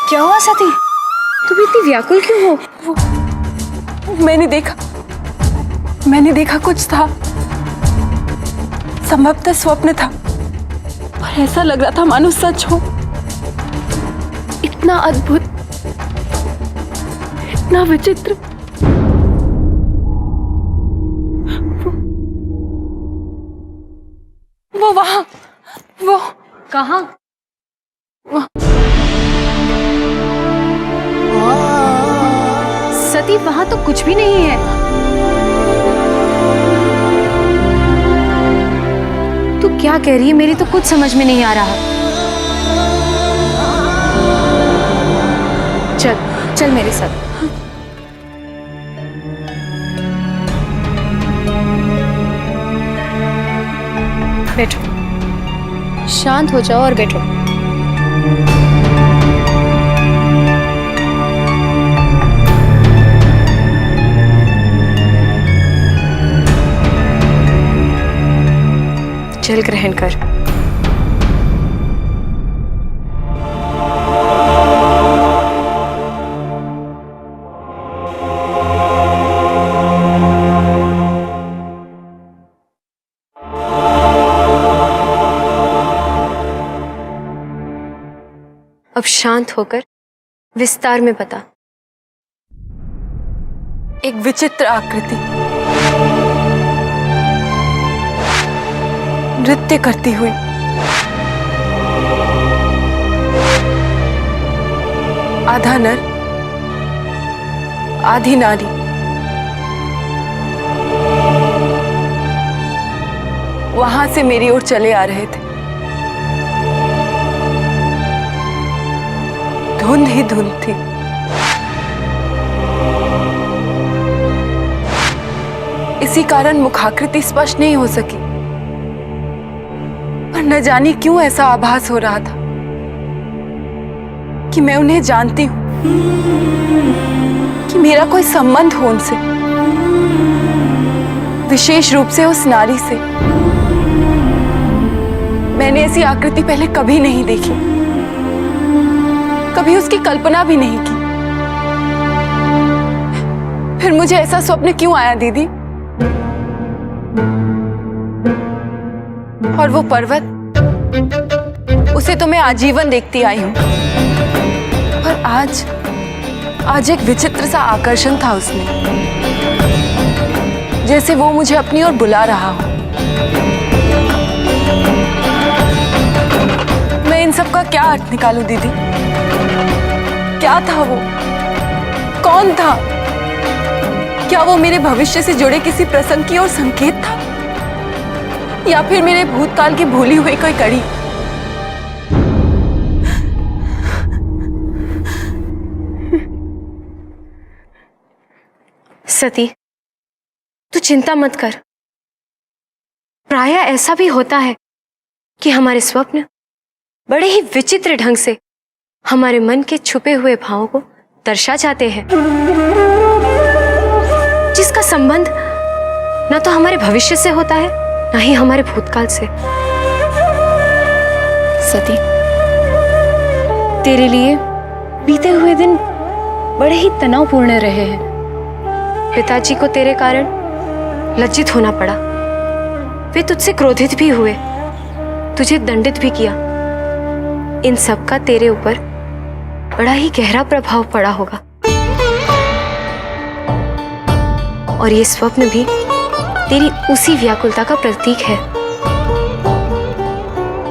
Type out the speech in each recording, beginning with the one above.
क्या हुआ सती? तुम इतनी व्याकुल क्यों हो? मैंने देखा कुछ था, संभवतः स्वप्न था, और ऐसा लग रहा था मानो सच हो। इतना अद्भुत, इतना विचित्र। वो वहां, वो कहाँ? सती, वहां तो कुछ भी नहीं है। तू क्या कह रही है? मेरी तो कुछ समझ में नहीं आ रहा। चल चल मेरे साथ। बैठो, शांत हो जाओ और बैठो। जल ग्रहण कर। अब शांत होकर विस्तार में बता। एक विचित्र आकृति नृत्य करती हुई, आधा नर आधी नारी, वहां से मेरी ओर चले आ रहे थे। धुंध ही धुंध थी। इसी कारण मुखाकृति स्पष्ट नहीं हो सकी, पर न जाने क्यों ऐसा आभास हो रहा था कि मैं उन्हें जानती हूं, कि मेरा कोई संबंध हो उनसे, विशेष रूप से उस नारी से। मैंने ऐसी आकृति पहले कभी नहीं देखी, कभी उसकी कल्पना भी नहीं की। फिर मुझे ऐसा स्वप्न क्यों आया दीदी? और वो पर्वत, उसे तो मैं आजीवन देखती आई हूं, पर आज एक विचित्र सा आकर्षण था उसमें, जैसे वो मुझे अपनी ओर बुला रहा हो। मैं इन सब का क्या अर्थ निकालूं दीदी? क्या था वो? कौन था? क्या वो मेरे भविष्य से जुड़े किसी प्रसंग की ओर संकेत था, या फिर मेरे भूतकाल की भूली हुई कोई कड़ी? सती, तू चिंता मत कर। प्रायः ऐसा भी होता है कि हमारे स्वप्न बड़े ही विचित्र ढंग से हमारे मन के छुपे हुए भावों को दर्शा जाते हैं, जिसका संबंध न तो हमारे भविष्य से होता है, न ही हमारे भूतकाल से। सती, तेरे लिए बीते हुए दिन बड़े ही तनावपूर्ण रहे हैं। पिताजी को तेरे कारण लज्जित होना पड़ा, वे तुझसे क्रोधित भी हुए, तुझे दंडित भी किया। इन सब का तेरे ऊपर बड़ा ही गहरा प्रभाव पड़ा होगा, और ये स्वप्न भी तेरी उसी व्याकुलता का प्रतीक है।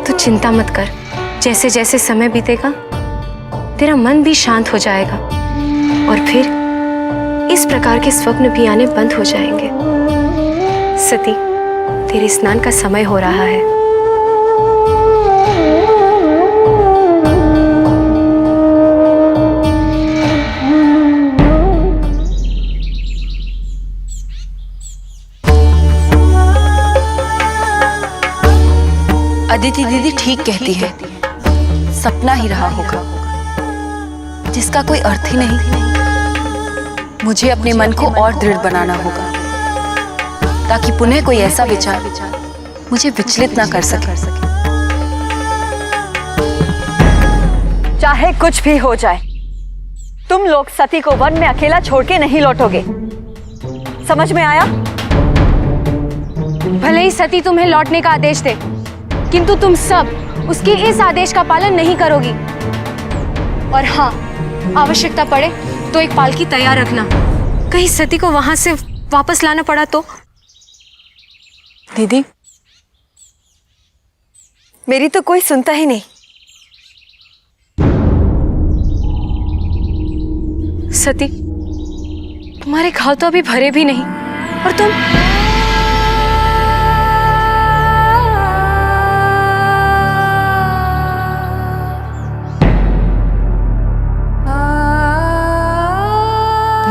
तू चिंता मत कर, जैसे जैसे समय बीतेगा तेरा मन भी शांत हो जाएगा, और फिर इस प्रकार के स्वप्न भी आने बंद हो जाएंगे। सती, तेरे स्नान का समय हो रहा है। अदिति दीदी ठीक कहती है, सपना ही रहा होगा, जिसका कोई अर्थ ही नहीं। मुझे अपने मन को और दृढ़ बनाना होगा, ताकि पुनः कोई ऐसा विचार मुझे विचलित ना कर सके। चाहे कुछ भी हो जाए, तुम लोग सती को वन में अकेला छोड़ के नहीं लौटोगे, समझ में आया? भले ही सती तुम्हें लौटने का आदेश दे, किंतु तुम सब उसके इस आदेश का पालन नहीं करोगी। और हाँ, आवश्यकता पड़े तो एक पालकी तैयार रखना, कहीं सती को वहां से वापस लाना पड़ा तो। दीदी, मेरी तो कोई सुनता ही नहीं। सती, तुम्हारे घाव तो अभी भरे भी नहीं और तुम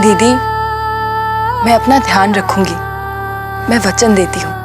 दीदी, मैं अपना ध्यान रखूंगी, मैं वचन देती हूँ।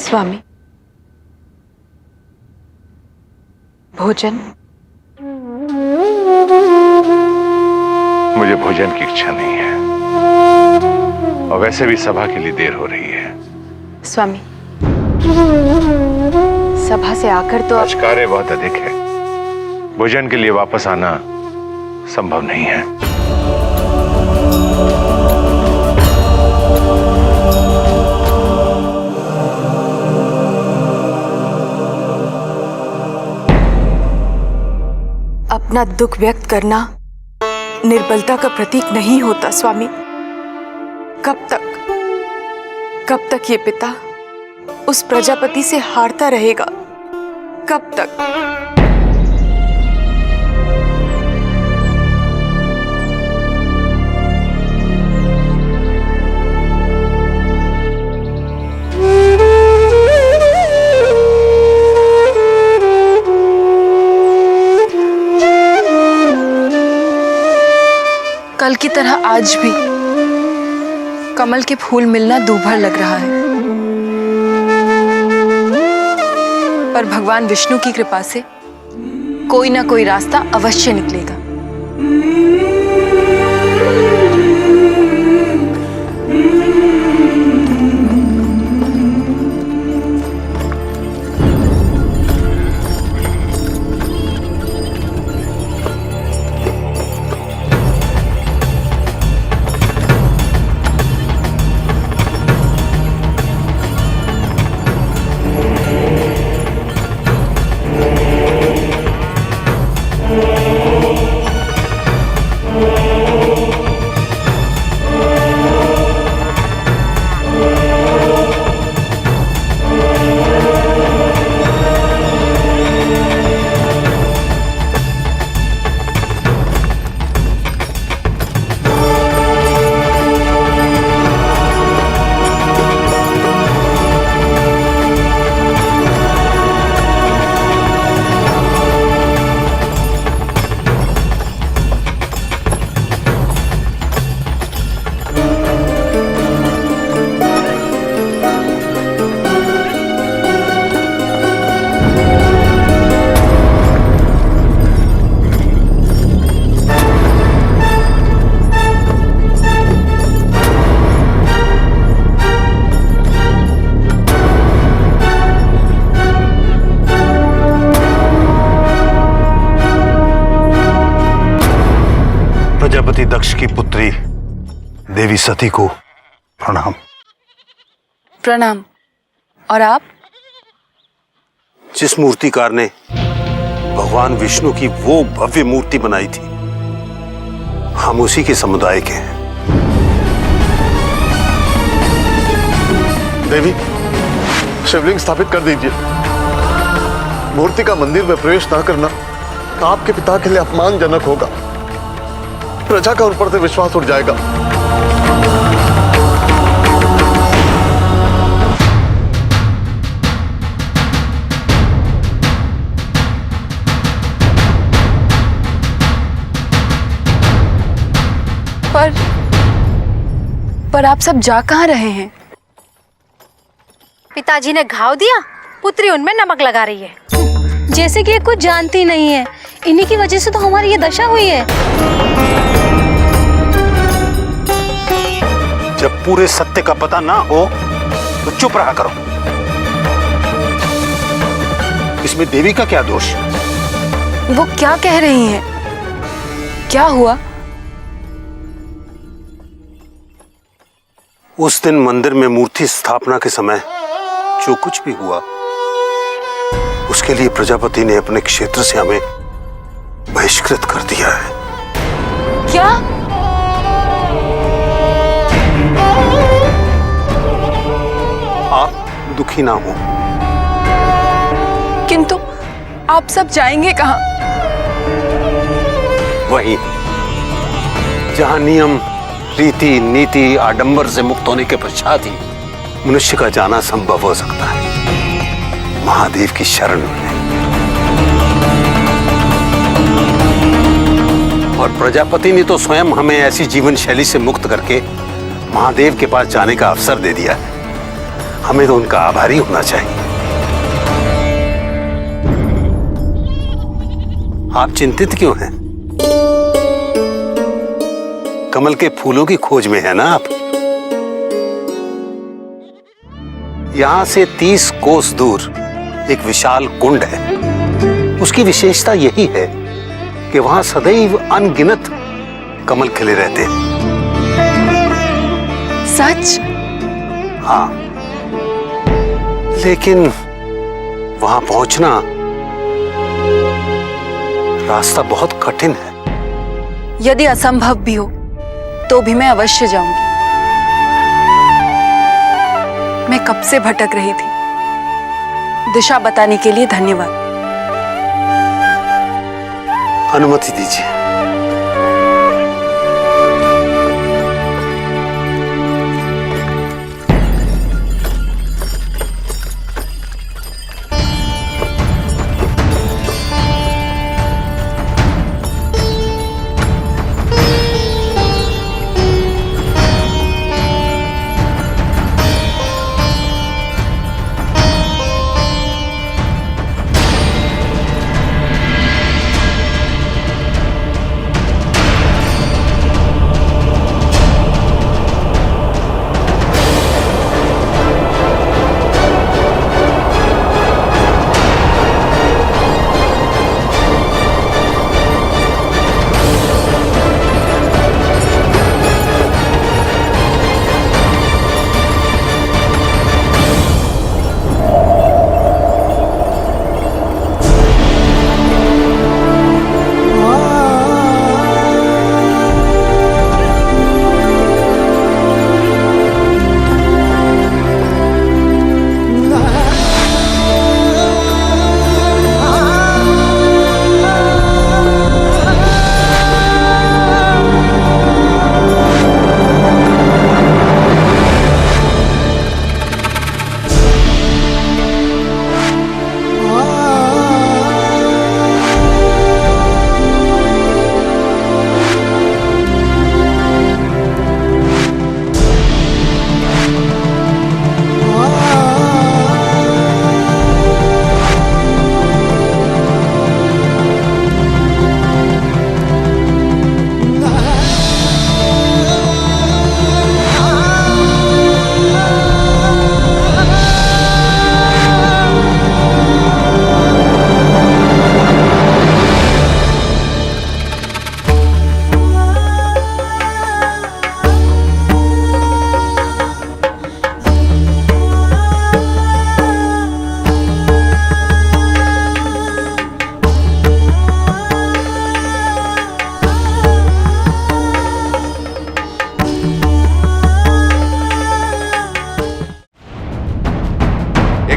स्वामी, भोजन। मुझे भोजन की इच्छा नहीं है, और वैसे भी सभा के लिए देर हो रही है। स्वामी, सभा से आकर तो आज कार्य बहुत अधिक है, भोजन के लिए वापस आना संभव नहीं है। अपना दुख व्यक्त करना निर्बलता का प्रतीक नहीं होता स्वामी। कब तक ये पिता उस प्रजापति से हारता रहेगा? कब तक? कल की तरह आज भी कमल के फूल मिलना दूभर लग रहा है, पर भगवान विष्णु की कृपा से कोई ना कोई रास्ता अवश्य निकलेगा। देवी सती को प्रणाम। प्रणाम। और आप? जिस मूर्तिकार ने भगवान विष्णु की वो भव्य मूर्ति बनाई थी, हम उसी के समुदाय के हैं। देवी, शिवलिंग स्थापित कर दीजिए। मूर्ति का मंदिर में प्रवेश न करना आपके पिता के लिए अपमानजनक होगा। प्रजा का उन पर से विश्वास उठ जाएगा। पर आप सब जा कहाँ रहे हैं? पिताजी ने घाव दिया, पुत्री उनमें नमक लगा रही है। जैसे कि ये कुछ जानती नहीं है। इन्हीं की वजह से तो हमारी ये दशा हुई है। जब पूरे सत्य का पता ना हो तो चुप रहा करो। इसमें देवी का क्या दोष? वो क्या कह रही हैं? क्या हुआ? उस दिन मंदिर में मूर्ति स्थापना के समय जो कुछ भी हुआ, उसके लिए प्रजापति ने अपने क्षेत्र से हमें बहिष्कृत कर दिया है। क्या? आप दुखी ना हो। किंतु आप सब जाएंगे कहाँ? वहीं जहां नियम, रीति, नीति, आडंबर से मुक्त होने के पश्चात ही मनुष्य का जाना संभव हो सकता है, महादेव की शरण में। और प्रजापति ने तो स्वयं हमें ऐसी जीवन शैली से मुक्त करके महादेव के पास जाने का अवसर दे दिया है। हमें तो उनका आभारी होना चाहिए। आप चिंतित क्यों हैं? कमल के फूलों की खोज में है ना आप? यहां से 30 कोस दूर एक विशाल कुंड है। उसकी विशेषता यही है कि वहां सदैव अनगिनत कमल खिले रहते हैं। सच? हाँ, लेकिन वहां पहुंचना रास्ता बहुत कठिन है। यदि असंभव भी हो तो भी मैं अवश्य जाऊंगी। मैं कब से भटक रही थी। दिशा बताने के लिए धन्यवाद। अनुमति दीजिए।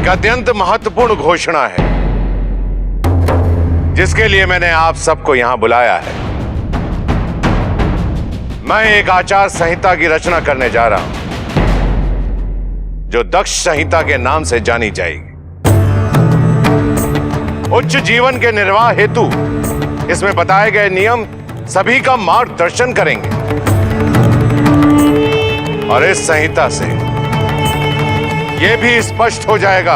एक अत्यंत महत्वपूर्ण घोषणा है जिसके लिए मैंने आप सबको यहां बुलाया है। मैं एक आचार संहिता की रचना करने जा रहा हूं जो दक्ष संहिता के नाम से जानी जाएगी। उच्च जीवन के निर्वाह हेतु इसमें बताए गए नियम सभी का मार्गदर्शन करेंगे और इस संहिता से यह भी स्पष्ट हो जाएगा,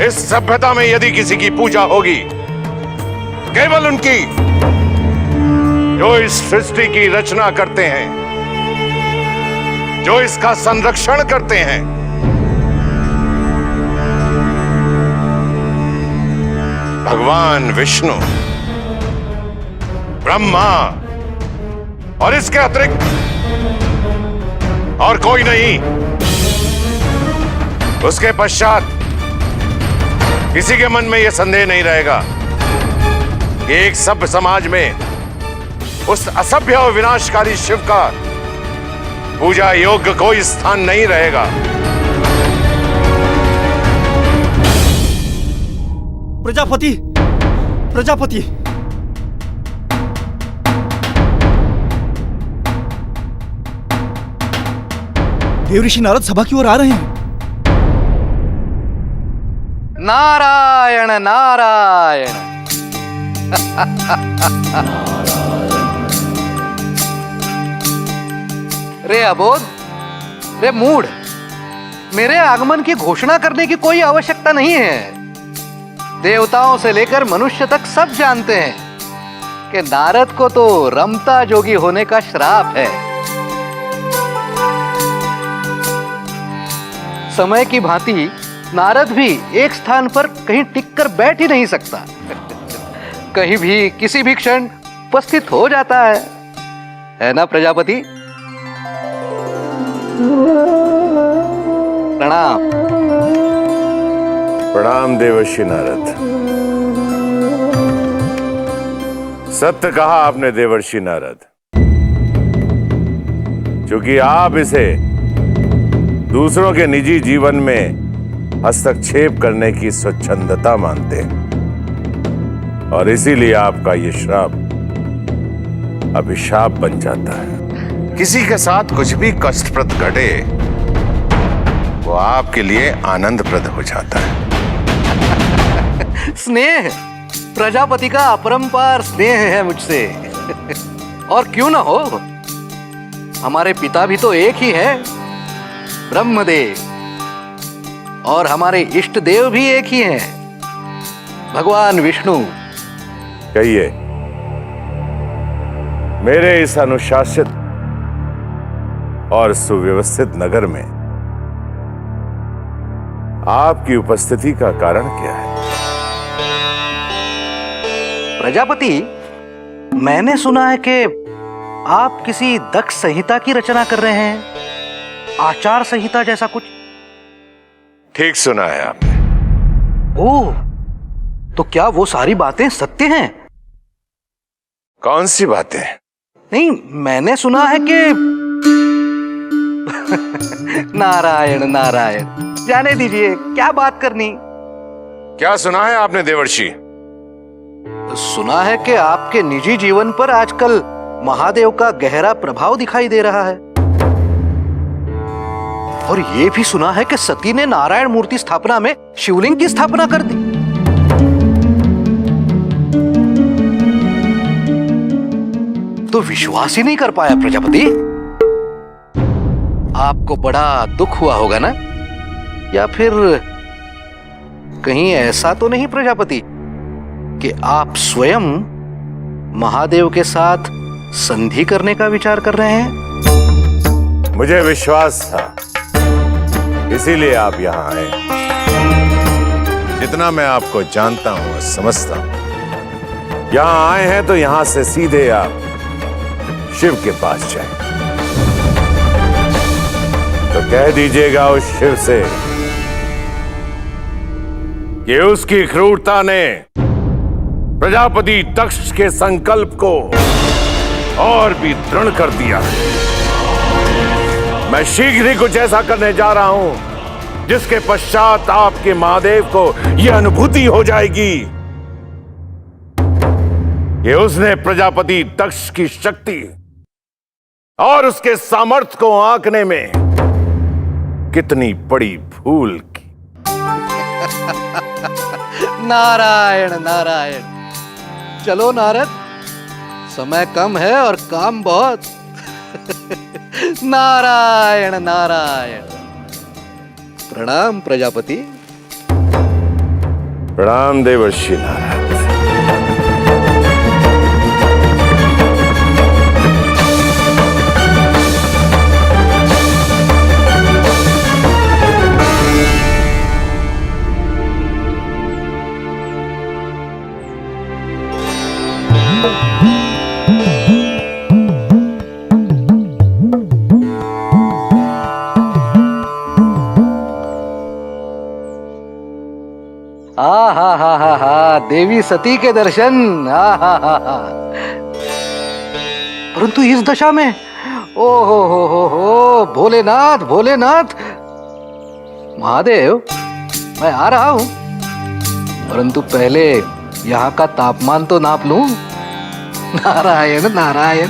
इस सभ्यता में यदि किसी की पूजा होगी केवल उनकी जो इस सृष्टि की रचना करते हैं, जो इसका संरक्षण करते हैं। भगवान विष्णु, ब्रह्मा और इसके अतिरिक्त और कोई नहीं। उसके पश्चात किसी के मन में यह संदेह नहीं रहेगा कि एक सभ्य समाज में उस असभ्य और विनाशकारी शिव का पूजा योग्य कोई स्थान नहीं रहेगा। प्रजापति, प्रजापति, देवऋषि नारद सभा की ओर आ रहे हैं। नारायण नारायण। रे अबोध, रे मूढ़, मेरे आगमन की घोषणा करने की कोई आवश्यकता नहीं है। देवताओं से लेकर मनुष्य तक सब जानते हैं कि नारद को तो रमता जोगी होने का श्राप है। समय की भांति नारद भी एक स्थान पर कहीं टिककर बैठ ही नहीं सकता, कहीं भी किसी भी क्षण उपस्थित हो जाता है ना प्रजापति? प्रणाम। प्रणाम देवर्षि नारद। सत्य कहा आपने देवर्षि नारद, क्योंकि आप इसे दूसरों के निजी जीवन में हस्तक्षेप करने की स्वच्छंदता मानते हैं और इसीलिए आपका यह श्राप अभिशाप बन जाता है। किसी के साथ कुछ भी कष्टप्रद घटे वो आपके लिए आनंदप्रद हो जाता है। स्नेह, प्रजापति का अपरंपार स्नेह है मुझसे। और क्यों ना हो, हमारे पिता भी तो एक ही है, ब्रह्मदेव, और हमारे इष्ट देव भी एक ही हैं, भगवान विष्णु। कहिए, मेरे इस अनुशासित और सुव्यवस्थित नगर में आपकी उपस्थिति का कारण क्या है? प्रजापति, मैंने सुना है कि आप किसी दक्ष संहिता की रचना कर रहे हैं, आचार संहिता जैसा कुछ। ठीक सुना है आपने। ओह, तो क्या वो सारी बातें सत्य हैं? कौन सी बातें? नहीं, मैंने सुना है कि नारायण नारायण, जाने दीजिए, क्या बात करनी। क्या सुना है आपने देवर्षि? सुना है कि आपके निजी जीवन पर आजकल महादेव का गहरा प्रभाव दिखाई दे रहा है, और यह भी सुना है कि सती ने नारायण मूर्ति स्थापना में शिवलिंग की स्थापना कर दी। तो विश्वास ही नहीं कर पाया प्रजापति। आपको बड़ा दुख हुआ होगा ना? या फिर कहीं ऐसा तो नहीं प्रजापति कि आप स्वयं महादेव के साथ संधि करने का विचार कर रहे हैं? मुझे विश्वास था, इसीलिए आप यहां आए। जितना मैं आपको जानता हूं और समझता हूं, यहां आए हैं तो यहां से सीधे आप शिव के पास जाएं। तो कह दीजिएगा उस शिव से कि उसकी क्रूरता ने प्रजापति दक्ष के संकल्प को और भी दृढ़ कर दिया। मैं शीघ्र ही कुछ ऐसा करने जा रहा हूं जिसके पश्चात आपके महादेव को यह अनुभूति हो जाएगी कि उसने प्रजापति दक्ष की शक्ति और उसके सामर्थ्य को आंकने में कितनी बड़ी भूल की। नारायण नारायण। चलो नारद, समय कम है और काम बहुत। नारायण नारायण। प्रणाम प्रजापति। प्रणाम देवर्षि नारद। हा देवी सती के दर्शन। परंतु इस दशा में, ओ हो भोलेनाथ भोलेनाथ। महादेव, मैं आ रहा हूं, परंतु पहले यहाँ का तापमान तो नाप लूं। नारायण नारायण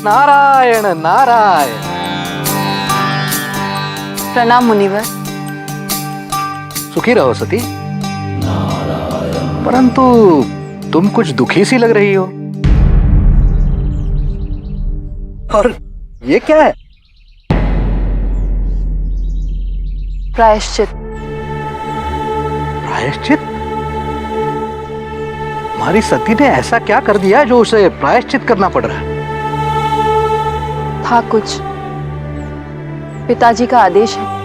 नारायण नारायण। प्रणाम मुनिवर। सुखी रहो सती। परंतु तुम कुछ दुखी सी लग रही हो। और ये क्या है? प्रायश्चित। प्रायश्चित? हमारी सती ने ऐसा क्या कर दिया जो उसे प्रायश्चित करना पड़ रहा है? था कुछ। पिताजी का आदेश है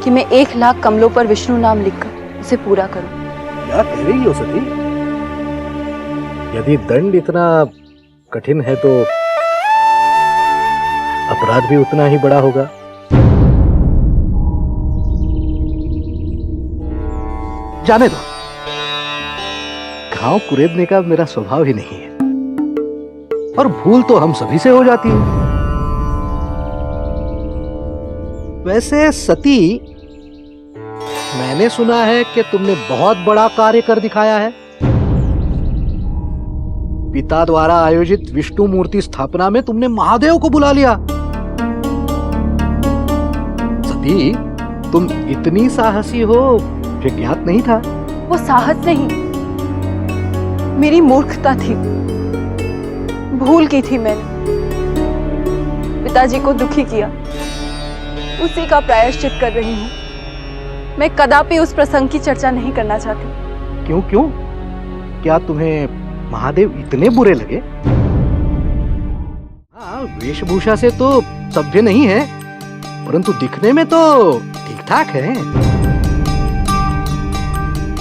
कि मैं 1,00,000 कमलों पर विष्णु नाम लिखकर उसे पूरा करूं। क्या कह रही हो सती? यदि दंड इतना कठिन है तो अपराध भी उतना ही बड़ा होगा। जाने दो, घाव कुरेदने का मेरा स्वभाव ही नहीं है, और भूल तो हम सभी से हो जाती है। वैसे सती, मैंने सुना है कि तुमने बहुत बड़ा कार्य कर दिखाया है। पिता द्वारा आयोजित विष्णु मूर्ति स्थापना में तुमने महादेव को बुला लिया। सती, तुम इतनी साहसी हो, मुझे ज्ञात नहीं था। वो साहस नहीं, मेरी मूर्खता थी। भूल की थी मैंने। पिताजी को दुखी किया, उसी का प्रायश्चित कर रही हूँ। मैं कदापि उस प्रसंग की चर्चा नहीं करना चाहती। क्यों क्यों? क्या तुम्हें महादेव इतने बुरे लगे? हाँ, वेशभूषा से तो सभ्य नहीं है, परंतु दिखने में तो ठीक ठाक है।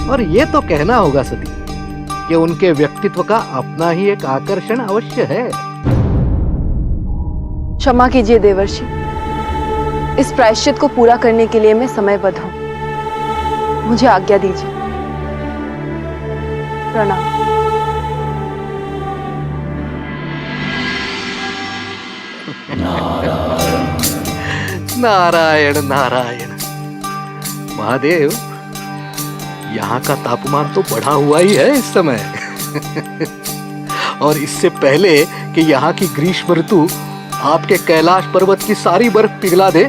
और ये तो कहना होगा सती कि उनके व्यक्तित्व का अपना ही एक आकर्षण अवश्य है। क्षमा कीजिए देवर्षि, इस प्रायश्चित को पूरा करने के लिए मैं समयबद्ध हूं। मुझे आज्ञा दीजिए। प्रणाम। नारायण नारायण। महादेव, यहाँ का तापमान तो बढ़ा हुआ ही है इस समय। और इससे पहले कि यहाँ की ग्रीष्म ऋतु आपके कैलाश पर्वत की सारी बर्फ पिघला दे,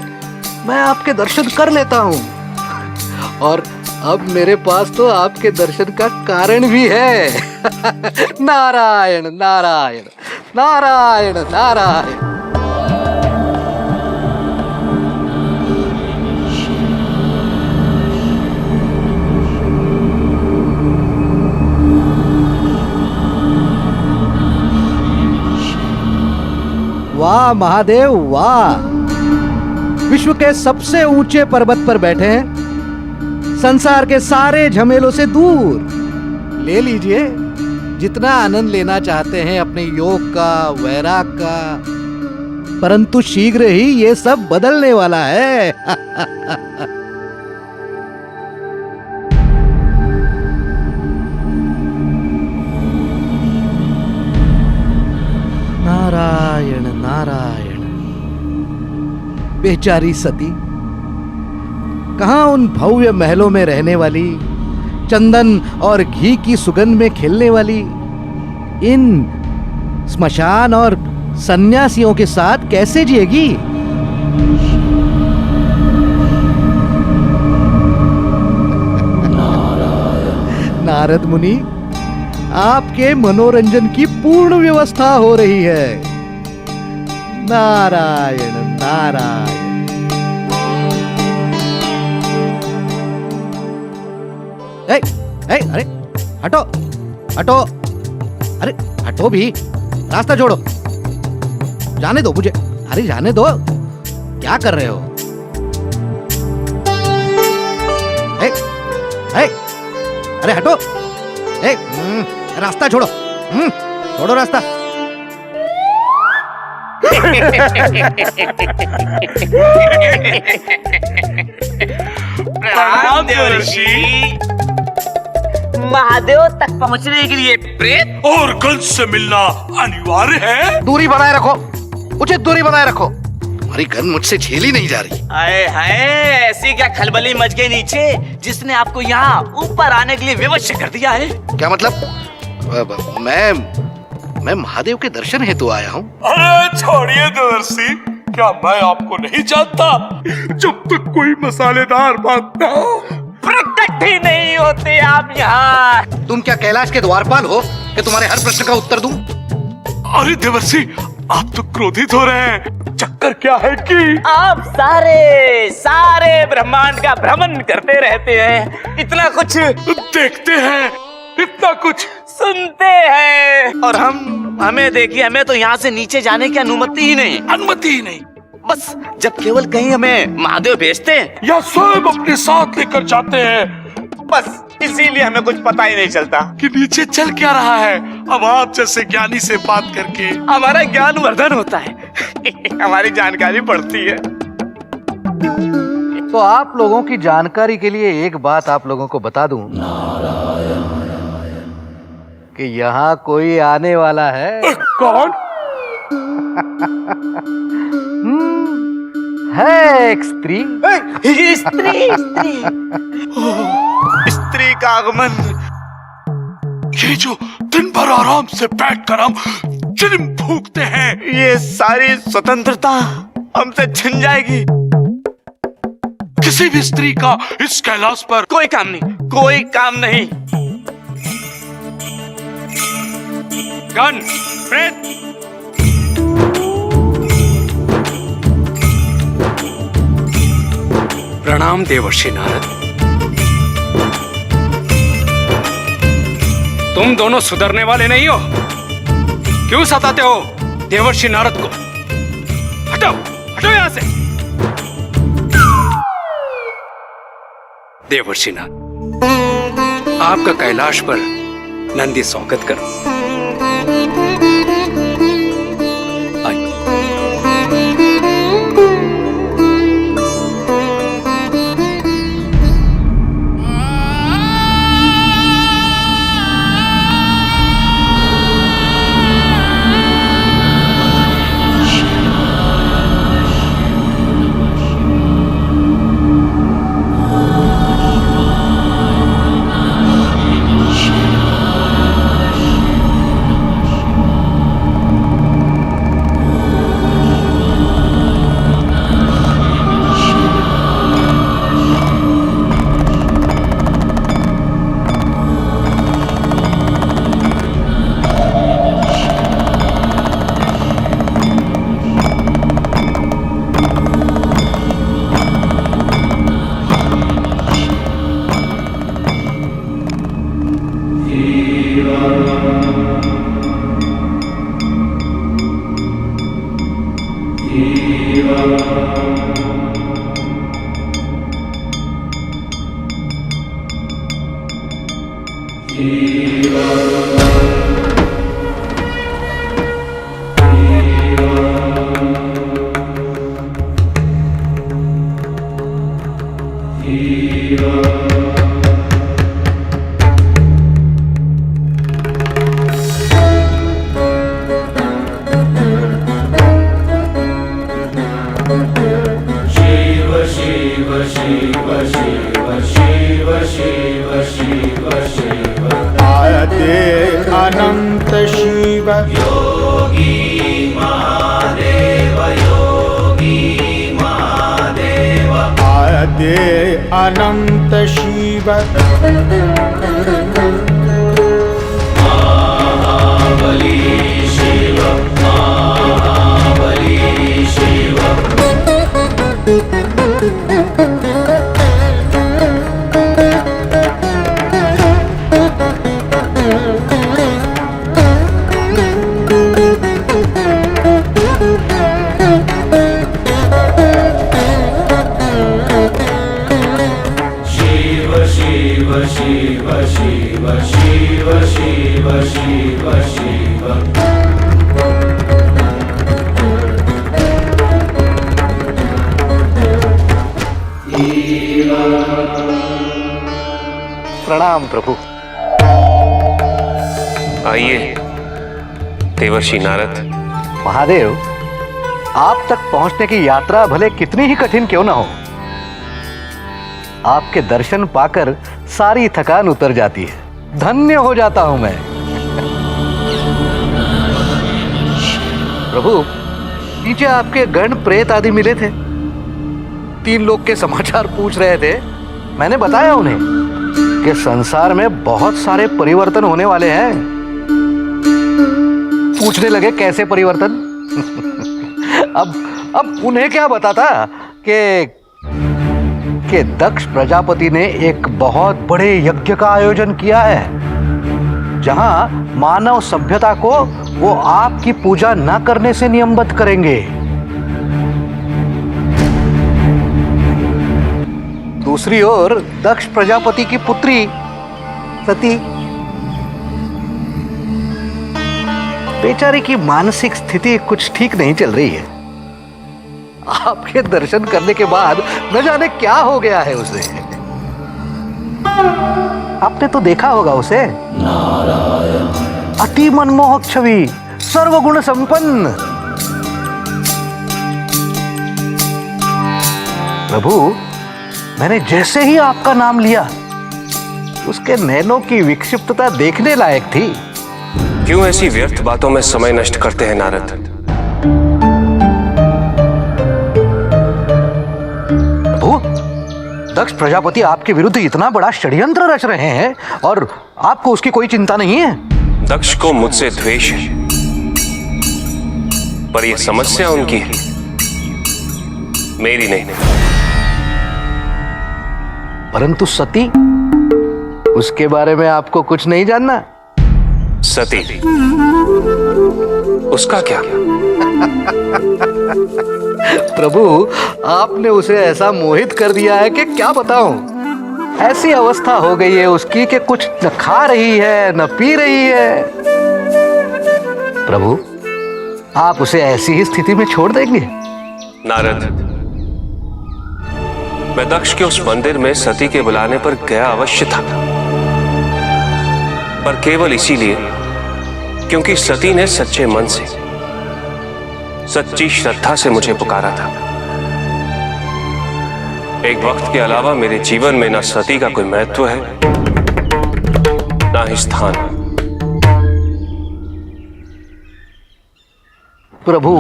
मैं आपके दर्शन कर लेता हूँ। और अब मेरे पास तो आपके दर्शन का कारण भी है। नारायण नारायण नारायण नारायण। वाह महादेव वाह, विश्व के सबसे ऊंचे पर्वत पर बैठे हैं, संसार के सारे झमेलों से दूर। ले लीजिए जितना आनंद लेना चाहते हैं अपने योग का, वैराग का, परंतु शीघ्र ही ये सब बदलने वाला है। नारायण नारायण। बेचारी सती कहां उन भव्य महलों में रहने वाली, चंदन और घी की सुगंध में खेलने वाली इन स्मशान और सन्यासियों के साथ कैसे जिएगी? नारद मुनि, आपके मनोरंजन की पूर्ण व्यवस्था हो रही है। नारायण नारायण। अरे हटो हटो, अरे हटो भी, रास्ता छोड़ो, जाने दो मुझे, अरे जाने दो, क्या कर रहे हो? अरे हटो, रास्ता छोड़ो, छोड़ो रास्ता। प्रणाम देवर्षि। महादेव तक पहुंचने के लिए प्रेत और गंज से मिलना अनिवार्य है। दूरी बनाए रखो, उचित दूरी बनाए रखो, हमारी गन मुझसे झेली नहीं जा रही। आए हाय, ऐसी क्या खलबली मच गई नीचे जिसने आपको यहाँ ऊपर आने के लिए विवश कर दिया है? क्या मतलब? मैं महादेव के दर्शन हेतु आया हूँ। अरे छोड़िए देवर्षि, क्या मैं आपको नहीं जानता? जब तक कोई मसालेदार बात ना हो, प्रकट ही नहीं होते आप यहाँ। तुम क्या कैलाश के द्वारपाल हो कि तुम्हारे हर प्रश्न का उत्तर दूं? अरे देवर्षि, आप तो क्रोधित हो रहे हैं। चक्कर क्या है कि आप सारे ब्रह्मांड का भ्रमण करते रहते हैं, इतना कुछ देखते हैं, इतना कुछ सुनते हैं, और हमें देखिए, हमें तो यहाँ से नीचे जाने की अनुमति ही नहीं। बस जब केवल कहीं हमें महादेव भेजते हैं या स्वयं अपने साथ लेकर जाते हैं, बस इसीलिए हमें कुछ पता ही नहीं चलता कि नीचे चल क्या रहा है। अब आप जैसे ज्ञानी से बात करके हमारा ज्ञान वर्धन होता है, हमारी जानकारी बढ़ती है। तो आप लोगों की जानकारी के लिए एक बात आप लोगों को बता दूं कि यहाँ कोई आने वाला है। कौन? है एक स्त्री। स्त्री का आगमन, ये जो दिन भर आराम से बैठकर हम चिलम फूकते हैं, ये सारी स्वतंत्रता हमसे छिन जाएगी। किसी भी स्त्री का इस कैलाश पर कोई काम नहीं। गन, प्रेत, प्रणाम देवर्षि नारद। तुम दोनों सुधरने वाले नहीं हो, क्यों सताते हो देवर्षि नारद को? हटो हटो यहां से। देवर्षि नारद, आपका कैलाश पर नंदी स्वागत करो। आदे अनंत शिव योगी महादेव आदे अनंत शिव प्रणाम प्रभु। आइए देवर्षि नारद। महादेव, आप तक पहुंचने की यात्रा भले कितनी ही कठिन क्यों ना हो, आपके दर्शन पाकर सारी थकान उतर जाती है। धन्य हो जाता हूं मैं। प्रभु, नीचे आपके गण प्रेत आदि मिले थे, 3 लोग के समाचार पूछ रहे थे। मैंने बताया उन्हें कि संसार में बहुत सारे परिवर्तन होने वाले हैं। पूछने लगे कैसे परिवर्तन? अब उन्हें क्या बताता कि दक्ष प्रजापति ने एक बहुत बड़े यज्ञ का आयोजन किया है, जहां मानव सभ्यता को वो आपकी पूजा न करने से नियमबद्ध करेंगे। दूसरी ओर दक्ष प्रजापति की पुत्री सती, बेचारी की मानसिक स्थिति कुछ ठीक नहीं चल रही है। आपके दर्शन करने के बाद न जाने क्या हो गया है उसे। आपने तो देखा होगा उसे, अति मनमोहक छवि, सर्वगुण संपन्न। प्रभु, मैंने जैसे ही आपका नाम लिया, उसके नैनों की विक्षिप्तता देखने लायक थी। क्यों ऐसी व्यर्थ बातों में समय नष्ट करते हैं नारद? प्रभु, दक्ष प्रजापति आपके विरुद्ध इतना बड़ा षड्यंत्र रच रहे हैं और आपको उसकी कोई चिंता नहीं है। दक्ष को मुझसे द्वेष है, पर यह समस्या उनकी है, मेरी नहीं। परंतु सती, उसके बारे में आपको कुछ नहीं जानना। सती, उसका क्या? प्रभु, आपने उसे ऐसा मोहित कर दिया है कि क्या बताऊं। ऐसी अवस्था हो गई है उसकी कि कुछ न खा रही है न पी रही है। प्रभु, आप उसे ऐसी ही स्थिति में छोड़ देंगे? नारद, मैं दक्ष के उस मंदिर में सती के बुलाने पर गया अवश्य था, पर केवल इसीलिए क्योंकि सती ने सच्चे मन से, सच्ची श्रद्धा से मुझे पुकारा था। एक वक्त के अलावा मेरे जीवन में ना सती का कोई महत्व है, ना ही स्थान। प्रभु,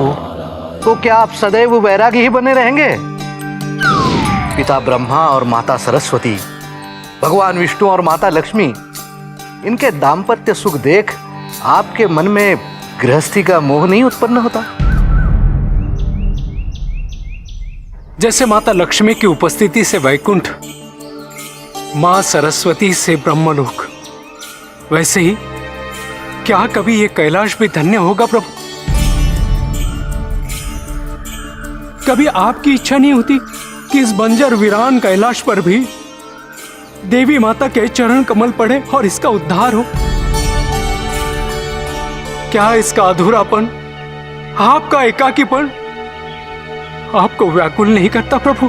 तो क्या आप सदैव वैरागी ही बने रहेंगे? पिता ब्रह्मा और माता सरस्वती, भगवान विष्णु और माता लक्ष्मी, इनके दाम्पत्य सुख देख आपके मन में गृहस्थी का मोह नहीं उत्पन्न होता? जैसे माता लक्ष्मी की उपस्थिति से वैकुंठ, मां सरस्वती से ब्रह्मलोक, वैसे ही क्या कभी ये कैलाश भी धन्य होगा प्रभु? कभी आपकी इच्छा नहीं होती कि इस बंजर वीरान कैलाश पर भी देवी माता के चरण कमल पड़े और इसका उद्धार हो? क्या इसका अधूरापन, आपका एकाकीपन आपको व्याकुल नहीं करता प्रभु?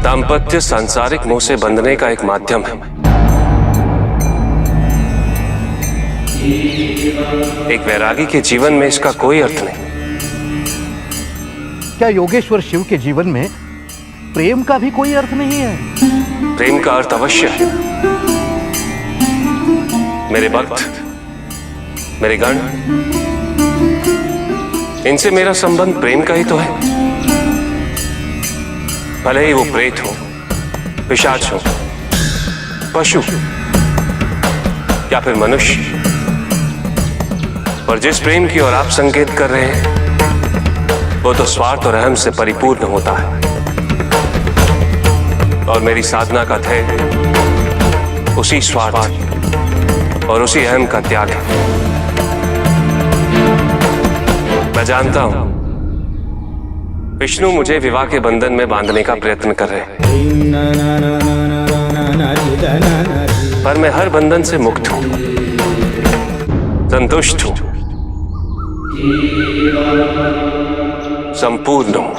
दाम्पत्य सांसारिक मोह से बंधने का एक माध्यम है। एक वैरागी के जीवन में इसका कोई अर्थ नहीं। क्या योगेश्वर शिव के जीवन में प्रेम का भी कोई अर्थ नहीं है। प्रेम का अर्थ अवश्य है। मेरे भक्त, मेरे गण, इनसे मेरा संबंध प्रेम का ही तो है। भले ही वो प्रेत हो, पिशाच हो, पशु या फिर मनुष्य, पर जिस प्रेम की ओर आप संकेत कर रहे हैं वो तो स्वार्थ और अहम से परिपूर्ण होता है। और मेरी साधना का ध्येय उसी स्वार्थ और उसी अहम का त्याग है। मैं जानता हूं विष्णु मुझे विवाह के बंधन में बांधने का प्रयत्न कर रहे हैं, पर मैं हर बंधन से मुक्त हूं, संतुष्ट हूं, संपूर्ण हूं।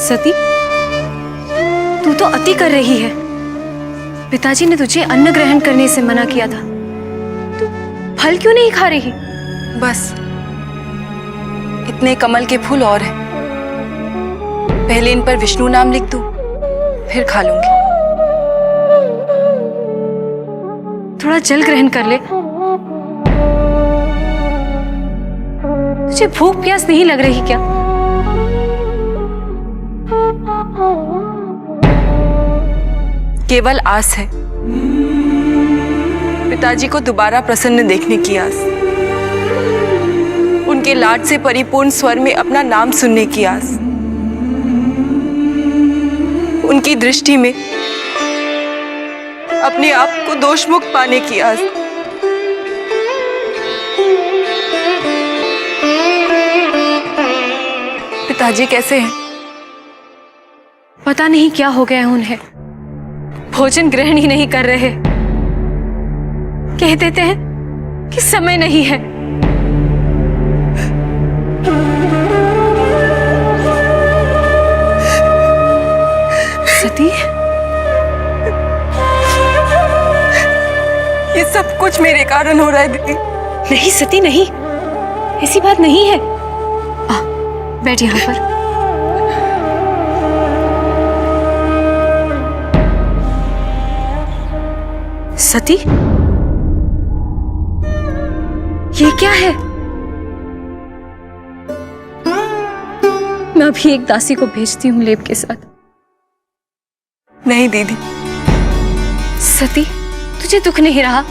सती, तू तो अति कर रही है। पिताजी ने तुझे अन्न ग्रहण करने से मना किया था, तू फल क्यों नहीं खा रही? बस इतने कमल के फूल और हैं। पहले इन पर विष्णु नाम लिख दूं, फिर खा लूंगी। थोड़ा जल ग्रहण कर ले। तुझे भूख प्यास नहीं लग रही क्या? केवल आस है, पिताजी को दोबारा प्रसन्न देखने की आस, उनके लाड से परिपूर्ण स्वर में अपना नाम सुनने की आस, उनकी दृष्टि में अपने आप को दोषमुक्त पाने की आस। पिताजी कैसे हैं? पता नहीं क्या हो गया है उन्हें, भोजन ग्रहण ही नहीं कर रहे। कह देते हैं कि समय नहीं है। सती, ये सब कुछ मेरे कारण हो रहा है दीदी। नहीं सती, नहीं, ऐसी बात नहीं है। आ, बैठ यहां पर। सती, ये क्या है? मैं अभी एक दासी को भेजती हूँ लेप के साथ। नहीं दीदी। सती, तुझे दुख नहीं रहा?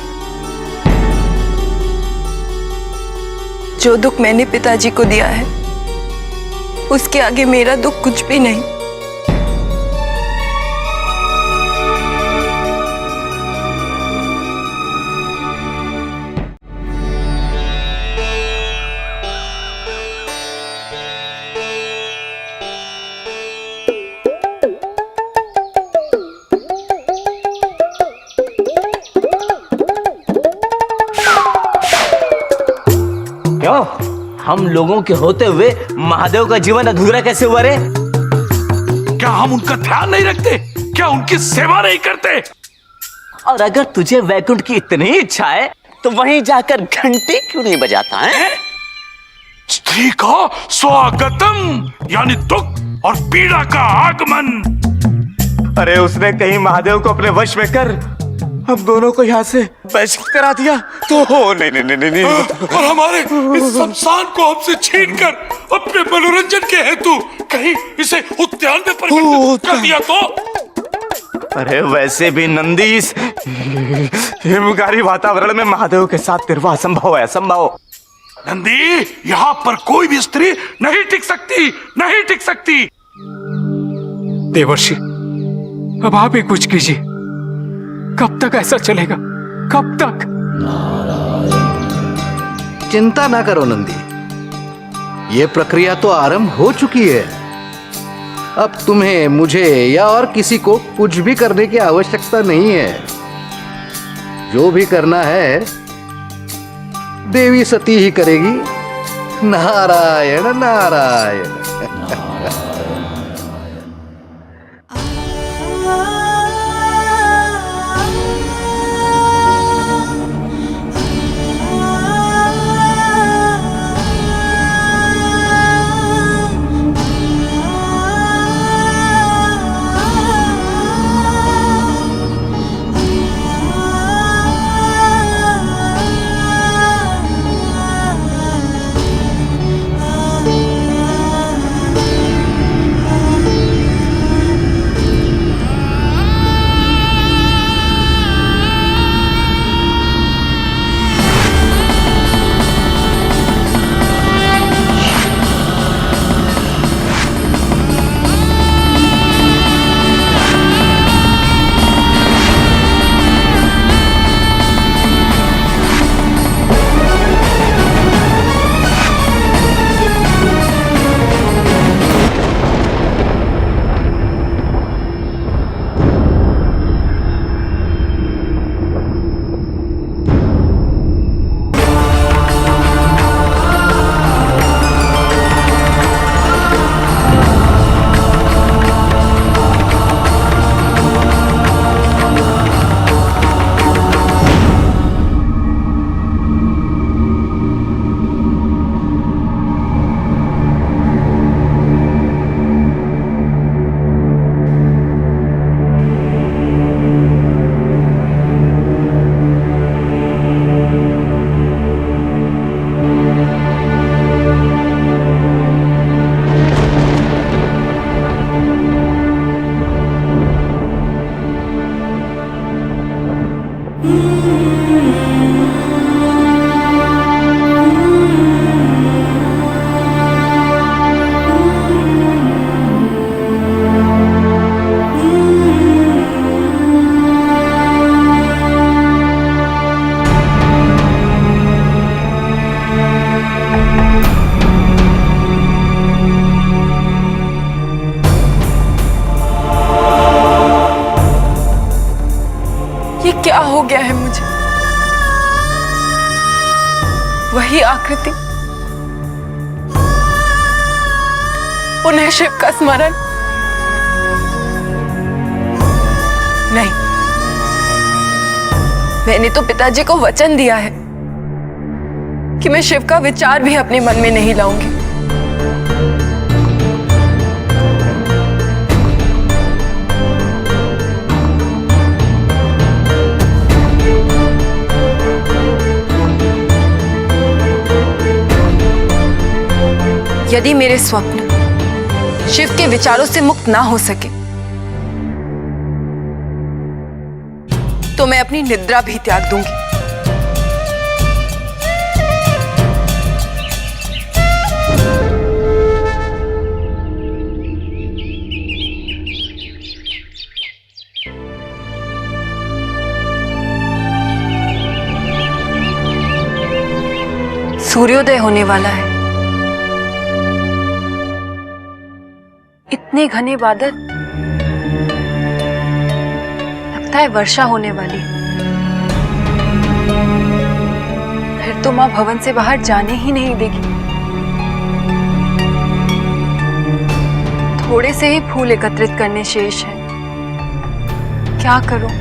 जो दुख मैंने पिताजी को दिया है उसके आगे मेरा दुख कुछ भी नहीं। क्यों? हम लोगों के होते हुए महादेव का जीवन अधूरा कैसे हुआ रे? क्या हम उनका ध्यान नहीं रखते? क्या उनकी सेवा नहीं करते? और अगर तुझे वैकुंठ की इतनी इच्छा है तो वहीं जाकर घंटी क्यों नहीं बजाता है? स्त्री का स्वागतम यानी दुख और पीड़ा का आगमन। अरे उसने कहीं महादेव को अपने वश में कर हम दोनों को यहाँ से बहिष्कृत करा दिया तो नहीं नहीं नहीं नहीं। और हमारे इस शमशान को हमसे छीनकर अपने मनोरंजन के हेतु कहीं इसे उद्यान में परिवर्तित कर दिया तो? अरे वैसे भी नंदीस, हिमकारी वातावरण में महादेव के साथ निर्वाह असंभव है, असंभव। नंदी, यहाँ पर कोई भी स्त्री नहीं टिक सकती, नहीं टिक सकती। देवर्षि, अब आप ही कुछ कीजिए। कब तक ऐसा चलेगा? कब तक? चिंता ना करो नंदी, ये प्रक्रिया तो आरंभ हो चुकी है। अब तुम्हें, मुझे या और किसी को कुछ भी करने की आवश्यकता नहीं है। जो भी करना है देवी सती ही करेगी। नारायण नारायण। क्या हो गया है मुझे? वही आकृति, पुनः शिव का स्मरण नहीं। मैंने तो पिताजी को वचन दिया है कि मैं शिव का विचार भी अपने मन में नहीं लाऊंगी। यदि मेरे स्वप्न शिव के विचारों से मुक्त ना हो सके तो मैं अपनी निद्रा भी त्याग दूंगी। सूर्योदय होने वाला है। इतने घने बादल, लगता है वर्षा होने वाली। फिर तो मां भवन से बाहर जाने ही नहीं देगी। थोड़े से ही फूल एकत्रित करने शेष है। क्या करूं?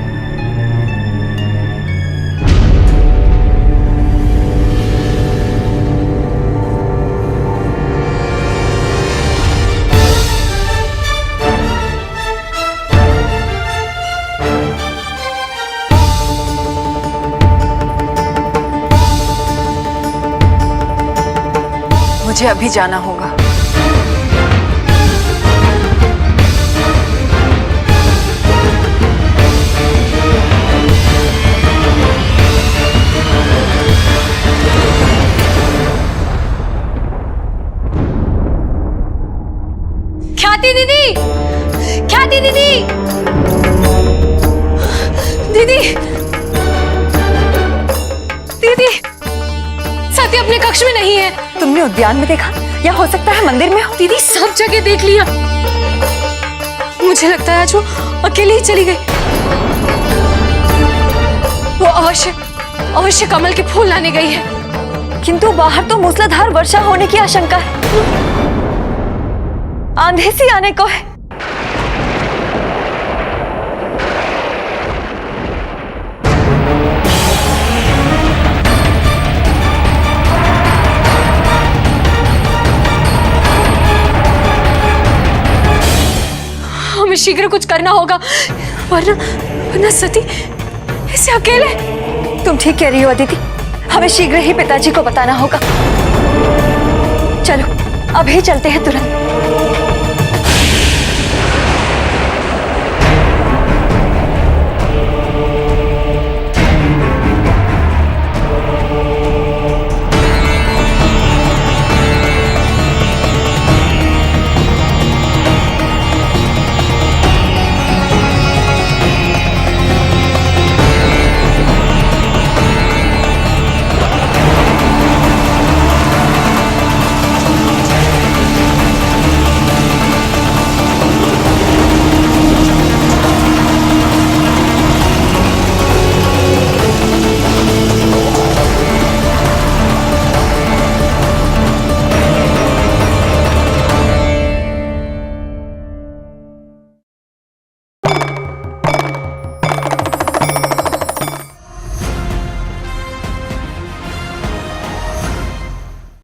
मुझे अभी जाना होगा। ख्याति दीदी, ख्याति दीदी, दीदी दीदी, सती अपने कक्ष में नहीं है। तुमने उद्यान में देखा या हो सकता है मंदिर में हो? दीदी सब जगह देख लिया, मुझे लगता है आज वो अकेली ही चली गई। वो अवश्य कमल के फूल लाने गई है। किंतु बाहर तो मूसलाधार वर्षा होने की आशंका है, आंधी सी आने को है। हमें शीघ्र कुछ करना होगा, वरना सती इसे अकेले। तुम ठीक कह रही हो अदिति, हमें शीघ्र ही पिताजी को बताना होगा। चलो अभी चलते हैं तुरंत।